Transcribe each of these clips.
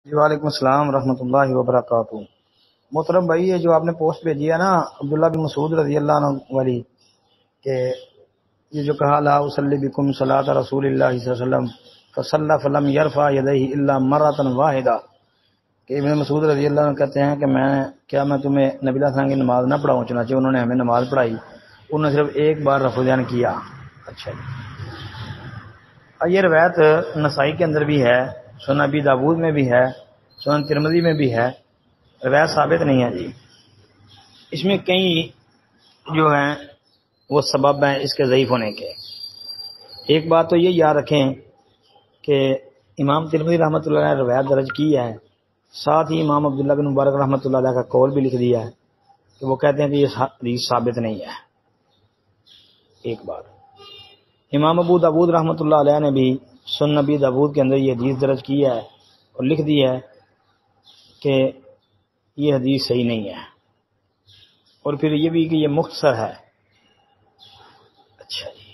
جی وعلیکم السلام ورحمۃ اللہ وبرکاتہ۔ محترم بھائی، یہ جو آپ نے پوسٹ بھیجی ہے نا عبداللہ بن مسعود رضی اللہ عنہ والی، کہ یہ جو کہا لا اصلی بکم صلاۃ رسول اللہ صلی اللہ علیہ وسلم فصلی فلم یرفع یدیہ الا مرۃ واحدہ، کہ ابن مسعود رضی اللہ عنہ کہتے ہیں کہ میں تمہیں نبی اللہ صلی اللہ علیہ وسلم کی نماز نہ پڑھاؤں، چنانچہ انہوں نے ہمیں نماز پڑھائی، انہوں نے صرف ایک بار رفع دین کیا۔ اچھا جی، یہ روایت نسائی کے اندر بھی ہے، سنن ابی داود میں بھی ہے، سنن ترمذی میں بھی ہے، روایت ثابت نہیں ہے جی۔ اس میں کئی جو ہیں وہ سبب ہیں اس کے ضعیف ہونے کے۔ ایک بات تو یہ یاد رکھیں کہ امام ترمذی رحمۃ اللہ علیہ نے روایت درج کی ہے، ساتھ ہی امام عبداللہ بن مبارک رحمۃ اللہ علیہ کا قول بھی لکھ دیا ہے کہ وہ کہتے ہیں کہ یہ حدیث ثابت نہیں ہے۔ ایک بات، امام ابو داود رحمۃ اللہ علیہ نے بھی سنن ابی داود کے اندر یہ حدیث درج کی ہے اور لکھ دی ہے کہ یہ حدیث صحیح نہیں ہے، اور پھر یہ بھی کہ یہ مختصر ہے۔ اچھا جی،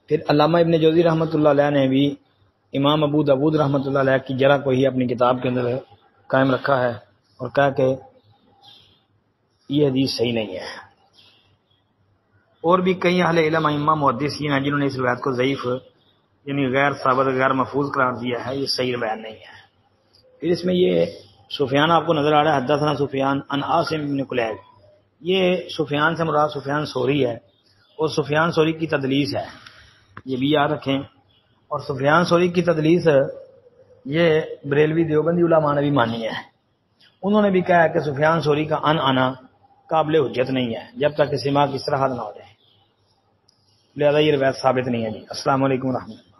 پھر علامہ ابن جوزی رحمۃ اللہ علیہ نے بھی امام ابو داود رحمۃ اللہ علیہ کی جرح کو ہی اپنی کتاب کے اندر قائم رکھا ہے اور کہا کہ یہ حدیث صحیح نہیں ہے۔ اور بھی کئی اہل علم ائمہ محدثین ہیں جنہوں نے اس روایت کو ضعیف یعنی غیر ثابت غیر محفوظ قرار دیا ہے، یہ صحیح روایت نہیں ہے۔ پھر اس میں یہ سفیان آپ کو نظر آ رہا ہے، حدثنا سفیان عن عاصم بن کلیب، یہ سفیان سے مراد سفیان ثوری ہے، اور سفیان ثوری کی تدلیس ہے، یہ بھی یاد رکھیں۔ اور سفیان ثوری کی تدلیس یہ بریلوی دیوبندی علماء نے بھی مانی ہے، انہوں نے بھی کہا ہے کہ سفیان ثوری کا ان آنا قابل حجت نہیں ہے جب تک کہ سماع کی صراحت نہ ہو جائے، لہذا یہ روایت ثابت نہیں ہے جی۔ السلام علیکم ورحمۃ اللہ۔